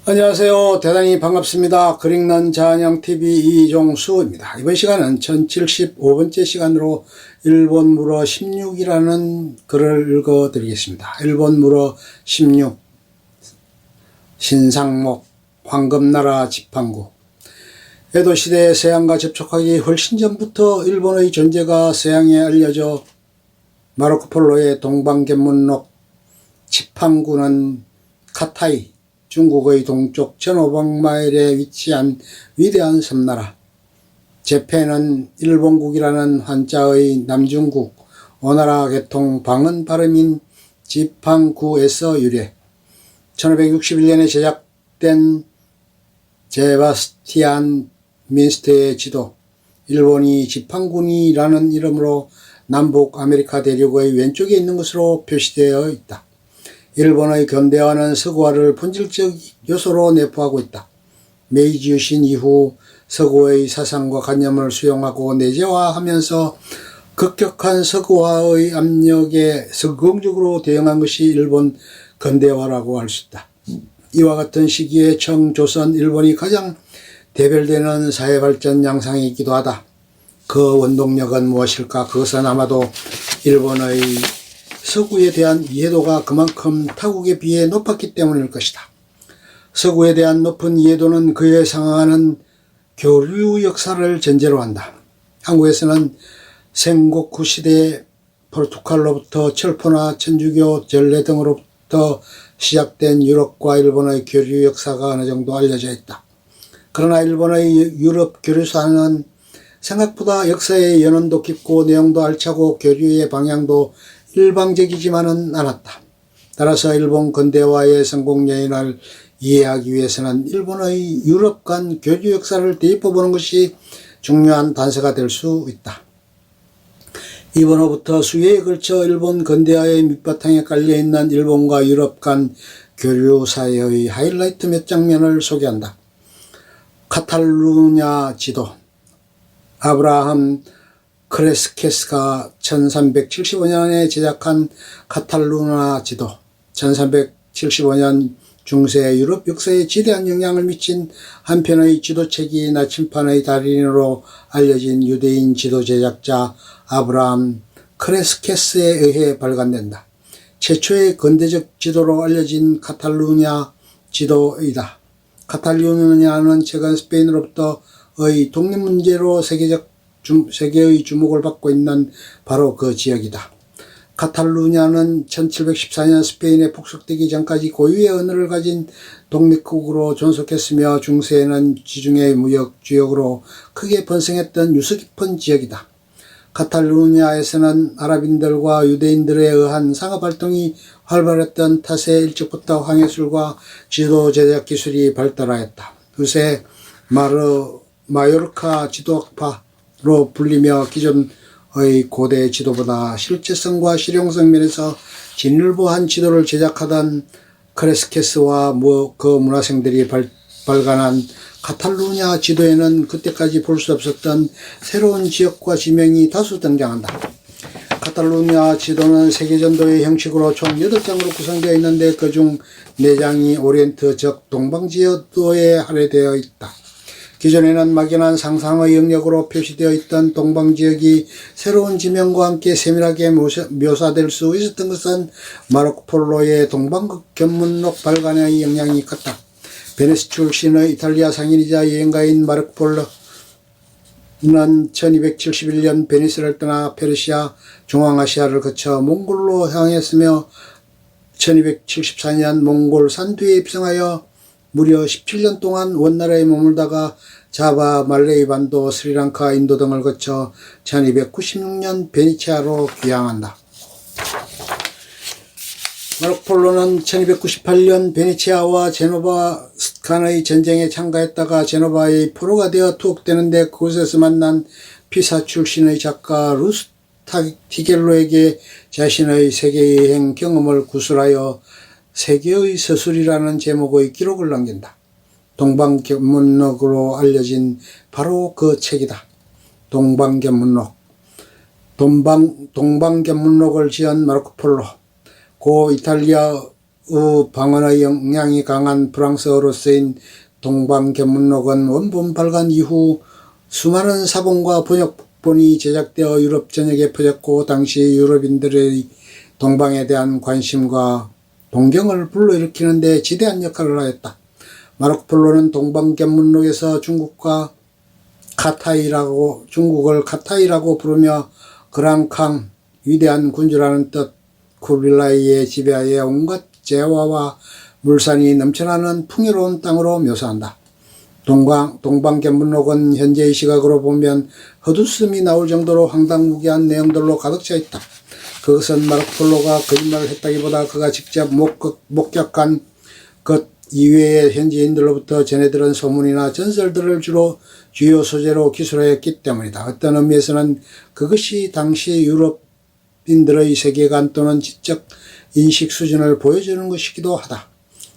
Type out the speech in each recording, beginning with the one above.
안녕하세요. 대단히 반갑습니다. 글 읽는 자한영TV 이종수입니다. 이번 시간은 1075번째 시간으로 일본 물어 16이라는 글을 읽어드리겠습니다. 일본 물어 16 신상목 황금나라 지팡구. 에도시대의 서양과 접촉하기 훨씬 전부터 일본의 존재가 서양에 알려져 마르코폴로의 동방견문록 지팡구는 카타이 중국의 동쪽 1500마일에 위치한 위대한 섬나라, 제페는 일본국이라는 한자의 남중국, 오나라 개통 방언 발음인 지팡구에서 유래. 1561년에 제작된 제바스티안 민스터의 지도, 일본이 지팡군이라는 이름으로 남북 아메리카 대륙의 왼쪽에 있는 것으로 표시되어 있다. 일본의 견대화는 서구화를 본질적 요소로 내포하고 있다. 메이지 유신 이후 서구의 사상과 관념을 수용하고 내재화하면서 급격한 서구화의 압력에 성공적으로 대응한 것이 일본 근대화라고 할 수 있다. 이와 같은 시기에 청조선 일본이 가장 대별되는 사회발전 양상이기도 하다. 그 원동력은 무엇일까? 그것은 아마도 일본의 서구에 대한 이해도가 그만큼 타국에 비해 높았기 때문일 것이다. 서구에 대한 높은 이해도는 그에 상응하는 교류 역사를 전제로 한다. 한국에서는 생고쿠 시대 포르투갈로부터 철포나 천주교 전래 등으로부터 시작된 유럽과 일본의 교류 역사가 어느 정도 알려져 있다. 그러나 일본의 유럽 교류사는 생각보다 역사의 연원도 깊고 내용도 알차고 교류의 방향도 일방적이지만은 않았다. 따라서 일본 근대화의 성공 요인을 이해하기 위해서는 일본의 유럽 간 교류 역사를 대입해보는 것이 중요한 단서가 될 수 있다. 이번호부터 수회에 걸쳐 일본 근대화의 밑바탕에 깔려있는 일본과 유럽 간 교류 사회의 하이라이트 몇 장면을 소개한다. 카탈루냐 지도. 아브라함 크레스케스가 1375년에 제작한 카탈루냐 지도, 1375년 중세 유럽 역사에 지대한 영향을 미친 한편의 지도책이 나침판의 달인으로 알려진 유대인 지도 제작자 아브라함 크레스케스에 의해 발간된다. 최초의 근대적 지도로 알려진 카탈루냐 지도이다. 카탈루냐는 최근 스페인으로부터의 독립문제로 세계의 주목을 받고 있는 바로 그 지역이다. 카탈루냐는 1714년 스페인에 폭속되기 전까지 고유의 언어를 가진 독립국으로 존속했으며 중세에는 지중해 무역 주역으로 크게 번성했던 유서 깊은 지역이다. 카탈루냐에서는 아랍인들과 유대인들에 의한 상업활동이 활발했던 탓에 일찍부터 황해술과 지도 제작 기술이 발달하였다. 그새 마요르카 지도학파 로 불리며 기존의 고대 지도보다 실제성과 실용성 면에서 진일보한 지도를 제작하던 크레스케스와 그 문화생들이 발간한 카탈루냐 지도에는 그때까지 볼 수 없었던 새로운 지역과 지명이 다수 등장한다. 카탈루냐 지도는 세계전도의 형식으로 총 8장으로 구성되어 있는데 그중 4장이 오리엔트 즉 동방지도에 할애되어 있다. 기존에는 막연한 상상의 영역으로 표시되어 있던 동방지역이 새로운 지명과 함께 세밀하게 묘사될 수 있었던 것은 마르코폴로의 동방견문록 발간의 영향이 컸다. 베네스 출신의 이탈리아 상인이자 여행가인 마르코폴로는 1271년 베니스를 떠나 페르시아, 중앙아시아를 거쳐 몽골로 향했으며 1274년 몽골 산두에 입성하여 무려 17년 동안 원나라에 머물다가 자바, 말레이 반도, 스리랑카, 인도 등을 거쳐 1296년 베니치아로 귀향한다. 마르코폴로는 1298년 베니치아와 제노바 간의 전쟁에 참가했다가 제노바의 포로가 되어 투옥되는데 그곳에서 만난 피사 출신의 작가 루스티겔로에게 자신의 세계여행 경험을 구술하여 세계의 서술이라는 제목의 기록을 남긴다. 동방견문록으로 알려진 바로 그 책이다. 동방견문록. 동방견문록을 지은 마르코폴로. 고 이탈리아 방언의 영향이 강한 프랑스어로 쓰인 동방견문록은 원본 발간 이후 수많은 사본과 번역본이 제작되어 유럽 전역에 퍼졌고 당시 유럽인들의 동방에 대한 관심과 동경을 불러일으키는 데 지대한 역할을 하였다. 마르코 폴로는 동방견문록에서 중국을 카타이라고 부르며 그랑캉 위대한 군주라는 뜻, 쿠빌라이의 지배하에 온갖 재화와 물산이 넘쳐나는 풍요로운 땅으로 묘사한다. 동방견문록은 현재의 시각으로 보면 헛웃음이 나올 정도로 황당무계한 내용들로 가득 차 있다. 그것은 마르코 폴로가 거짓말을 했다기보다 그가 직접 목격한 것 이외의 현지인들로부터 전해들은 소문이나 전설들을 주요 소재로 기술하였기 때문이다. 어떤 의미에서는 그것이 당시 유럽인들의 세계관 또는 지적 인식 수준을 보여주는 것이기도 하다.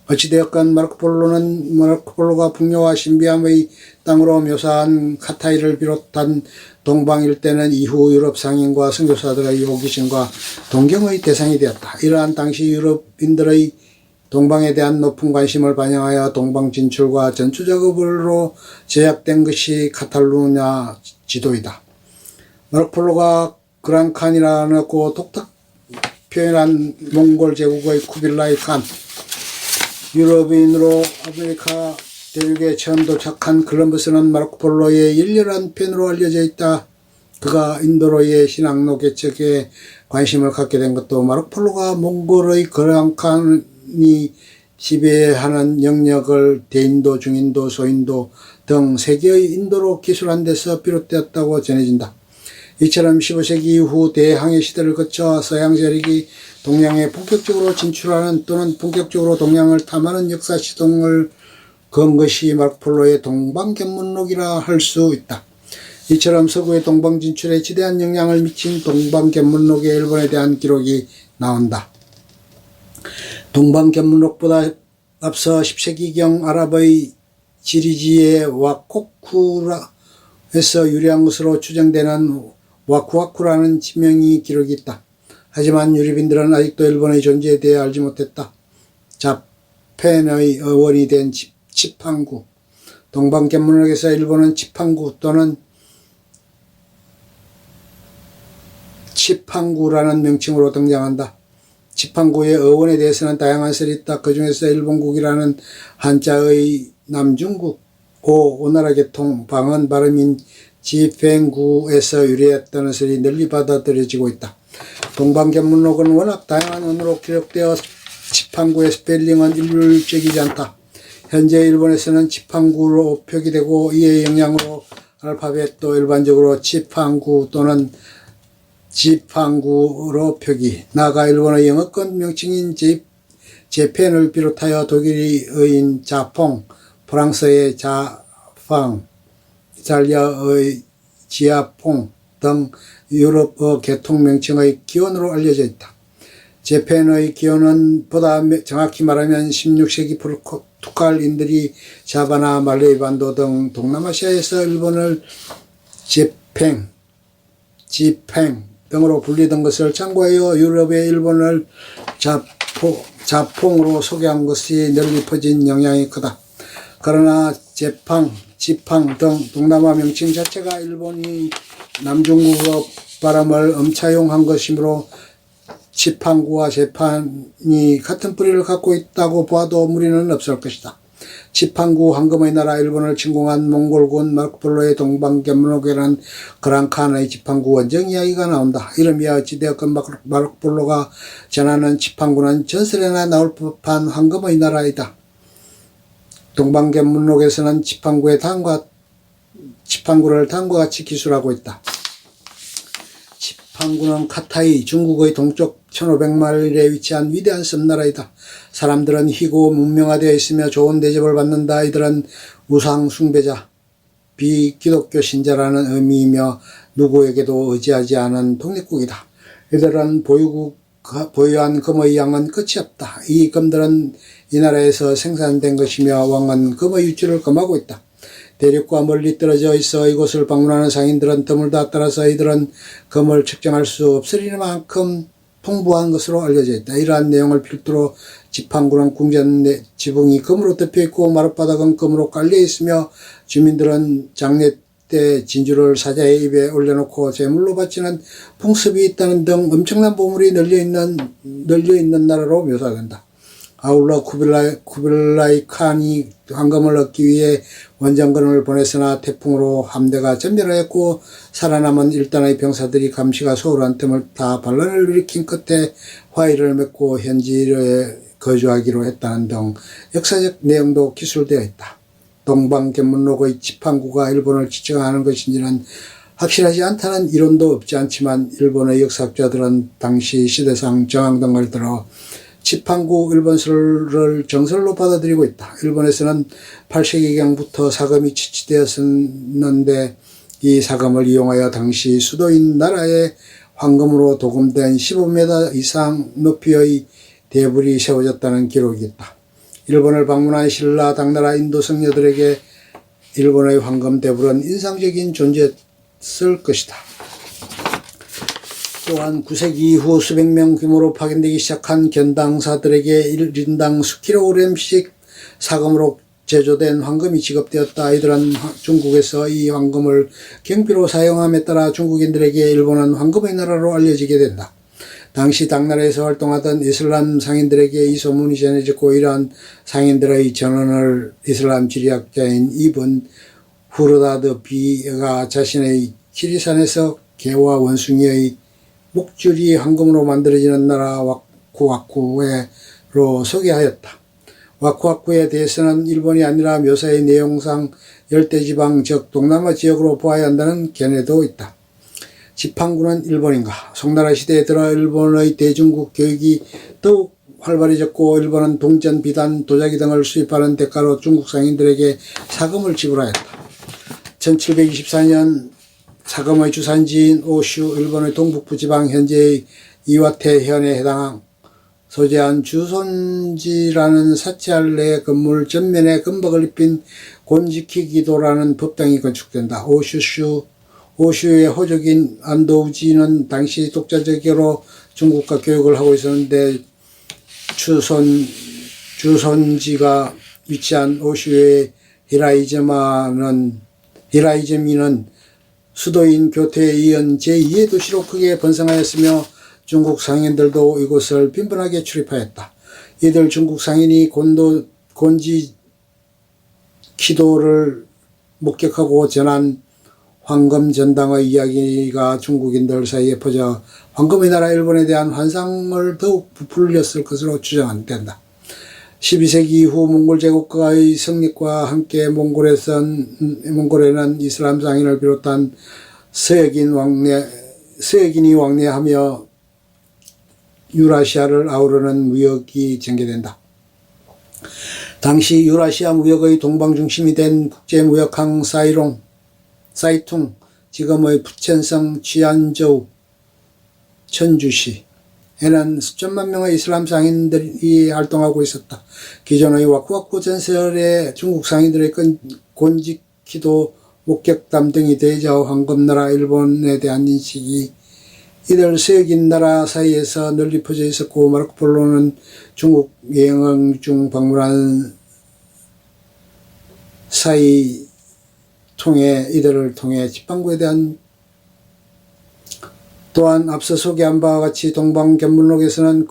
어찌되었건 마르코 폴로가 풍요와 신비함의 땅으로 묘사한 카타이를 비롯한 동방 일대는 이후 유럽 상인과 선교사들의 호기심과 동경의 대상이 되었다. 이러한 당시 유럽인들의 동방에 대한 높은 관심을 반영하여 동방 진출과 전투 작업으로 제작된 것이 카탈루냐 지도이다. 마르코 폴로가 그랑칸이라고 독특 표현한 몽골 제국의 쿠빌라이 칸, 유럽인으로 아메리카 대륙에 처음 도착한 콜럼버스는 마르코 폴로의 열렬한 팬으로 알려져 있다. 그가 인도로의 신항로 개척에 관심을 갖게 된 것도 마르코 폴로가 몽골의 그랑칸이 지배하는 영역을 대인도, 중인도, 소인도 등 세계의 인도로 기술한 데서 비롯되었다고 전해진다. 이처럼 15세기 이후 대항해 시대를 거쳐 서양 세력이 동양에 본격적으로 진출하는 또는 본격적으로 동양을 탐하는 역사 시동을 건 것이 마르코 폴로의 동방견문록이라 할 수 있다. 이처럼 서구의 동방 진출에 지대한 영향을 미친 동방견문록의 일본에 대한 기록이 나온다. 동방견문록보다 앞서 10세기경 아랍의 지리지의 와코쿠에서 유래한 것으로 추정되는 와쿠와쿠라는 지명이 기록이 있다. 하지만 유럽인들은 아직도 일본의 존재에 대해 알지 못했다. 자펜의 어원이 된 치판구. 동방견문록에서 일본은 치판구 또는 치판구라는 명칭으로 등장한다. 치판구의 어원에 대해서는 다양한 설이 있다. 그 중에서 일본국이라는 한자의 남중국 오나라 계통 방언 발음인 지팽구에서 유래했다는 설이 널리 받아들여지고 있다. 동방견문록은 워낙 다양한 언어로 기록되어 치판구의 스펠링은 일률적이지 않다. 현재 일본에서는 치판구로 표기되고 이의 영향으로 알파벳도 일반적으로 치판구 또는 지판구로 표기, 나아가 일본의 영어권 명칭인 제펜을 비롯하여 독일어인 자퐁, 프랑스의 자팡, 이탈리아의 지아퐁 등 유럽어 계통 명칭의 기원으로 알려져 있다. 제펜의 기원은 보다 정확히 말하면 16세기 포르투갈인들이 자바나 말레이 반도 등 동남아시아에서 일본을 지팽 등으로 불리던 것을 참고하여 유럽의 일본을 자퐁으로 소개한 것이 널리 퍼진 영향이 크다. 그러나 지팡 등 동남아 명칭 자체가 일본이 남중국어 발음을 음차용한 것이므로 치판구와 제판이 같은 뿌리를 갖고 있다고 봐도 무리는 없을 것이다. 치판구 황금의 나라 일본을 침공한 몽골군 마르코 폴로의 동방견문록에는 그랑칸의 치판구 원정 이야기가 나온다. 이름이야 어찌되었건 마르코 폴로가 전하는 치판구는 전설에나 나올 법한 황금의 나라이다. 동방견문록에서는 치판구를 다음과 같이 기술하고 있다. 치판구는 카타이, 중국의 동쪽 1500마일에 위치한 위대한 섬나라이다. 사람들은 희고 문명화되어 있으며 좋은 대접을 받는다. 이들은 우상 숭배자, 비기독교 신자라는 의미이며 누구에게도 의지하지 않은 독립국이다. 이들은 보유한 금의 양은 끝이 없다. 이 금들은 이 나라에서 생산된 것이며 왕은 금의 유출을 금하고 있다. 대륙과 멀리 떨어져 있어 이곳을 방문하는 상인들은 드물다 따라서 이들은 금을 측정할 수 없으리만큼 풍부한 것으로 알려져 있다. 이러한 내용을 필두로 지팡구는 궁전 지붕이 금으로 덮여있고 마룻바닥은 금으로 깔려있으며 주민들은 장례 때 진주를 사자의 입에 올려놓고 제물로 바치는 풍습이 있다는 등 엄청난 보물이 널려있는 나라로 묘사된다. 아울러 쿠빌라이 칸이 황금을 얻기 위해 원정군을 보냈으나 태풍으로 함대가 전멸하였고 살아남은 일단의 병사들이 감시가 소홀한 틈을 타 반란을 일으킨 끝에 화의를 맺고 현지에 거주하기로 했다는 등 역사적 내용도 기술되어 있다. 동방견문록의 지팡구가 일본을 지칭하는 것인지는 확실하지 않다는 이론도 없지 않지만 일본의 역사학자들은 당시 시대상 정황 등을 들어 지팡구 일본설을 정설로 받아들이고 있다. 일본에서는 8세기경부터 사금이 취치되었었는데 이 사금을 이용하여 당시 수도인 나라에 황금으로 도금된 15m 이상 높이의 대불이 세워졌다는 기록이 있다. 일본을 방문한 신라 당나라 인도 성녀들에게 일본의 황금 대불은 인상적인 존재였을 것이다. 또한 9세기 이후 수백 명 규모로 파견되기 시작한 견당사들에게 1인당 수킬로그램씩 사금으로 제조된 황금이 지급되었다. 이들은 중국에서 이 황금을 경비로 사용함에 따라 중국인들에게 일본은 황금의 나라로 알려지게 된다. 당시 당나라에서 활동하던 이슬람 상인들에게 이 소문이 전해졌고 이러한 상인들의 전언을 이슬람 지리학자인 이븐 후르다드 비가 자신의 지리산에서 개와 원숭이의 목줄이 황금으로 만들어지는 나라 와쿠와쿠로 소개하였다. 와쿠와쿠에 대해서는 일본이 아니라 묘사의 내용상 열대지방 즉 동남아 지역으로 보아야 한다는 견해도 있다. 지팡구는 일본인가? 송나라 시대에 들어 일본의 대중국 교육이 더욱 활발해졌고 일본은 동전, 비단, 도자기 등을 수입하는 대가로 중국 상인들에게 사금을 지불하였다. 1724년 사금의 주산지인 오슈, 일본의 동북부 지방 현재의 이와테 현에 해당 소재한 주손지라는 사찰 내 건물 전면에 금박을 입힌 곤지키 기도라는 법당이 건축된다. 오슈의 호족인 안도우지는 당시 독자적으로 중국과 교육을 하고 있었는데 주손지가 위치한 오슈의 히라이즈미는 수도인 교토에 이은 제2의 도시로 크게 번성하였으며 중국 상인들도 이곳을 빈번하게 출입하였다. 이들 중국 상인이 곤지 기도를 목격하고 전한 황금 전당의 이야기가 중국인들 사이에 퍼져 황금의 나라 일본에 대한 환상을 더욱 부풀렸을 것으로 추정된다. 12세기 이후 몽골 제국가의 성립과 함께 몽골에는 이슬람 상인을 비롯한 서역인이 왕래하며 유라시아를 아우르는 무역이 전개된다. 당시 유라시아 무역의 동방 중심이 된 국제무역항 사이퉁, 지금의 부첸성 치안저우, 천주시에는 수천만 명의 이슬람 상인들이 활동하고 있었다. 기존의 와쿠와쿠 전설의 중국 상인들의 곤지키도, 목격담 등이 대저 황금나라 일본에 대한 인식이 이들 서역인 나라 사이에서 널리 퍼져 있었고 마르코폴로는 중국 여행 중 방문한 이들을 통해 지팡구에 대한 또한 앞서 소개한 바와 같이 동방견문록에서는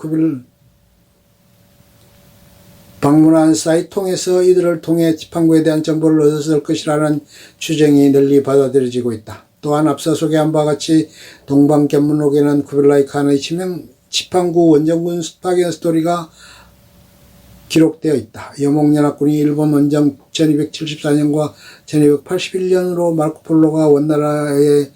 방문한 사이통에서 이들을 통해 지팡구에 대한 정보를 얻었을 것이라는 추정이 널리 받아들여지고 있다. 또한 앞서 소개한 바와 같이 동방견문록에는 쿠빌라이 칸의 지팡구 원정군 파견 스토리가 기록되어 있다. 여몽연합군이 일본 원정 1274년과 1281년으로 마르코폴로가 원나라에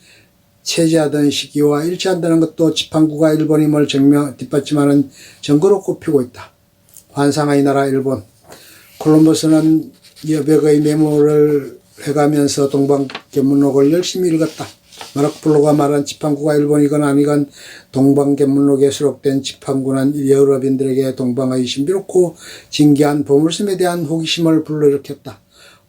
체제하던 시기와 일치한다는 것도 지팡구가 일본임을 뒷받침하는 증거로 꼽히고 있다. 환상의 나라 일본. 콜럼버스는 여백의 메모를 해가면서 동방견문록을 열심히 읽었다. 마르코폴로가 말한 지팡구가 일본이건 아니건 동방견문록에 수록된 지팡구는 유럽인들에게 동방의 신비롭고 진귀한 보물섬에 대한 호기심을 불러일으켰다.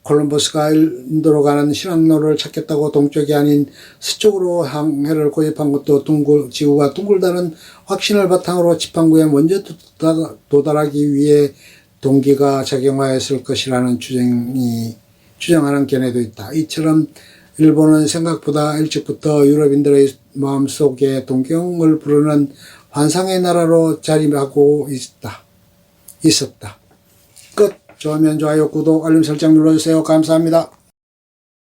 콜럼버스가 인도로 가는 신항로를 찾겠다고 동쪽이 아닌 서쪽으로 항해를 고집한 것도 지구가 둥글다는 확신을 바탕으로 지판구에 먼저 도달하기 위해 동기가 작용하였을 것이라는 주장하는 견해도 있다. 이처럼 일본은 생각보다 일찍부터 유럽인들의 마음속에 동경을 부르는 환상의 나라로 자리하고 있었다. 끝. 좋으면 좋아요, 구독, 알림 설정 눌러주세요. 감사합니다.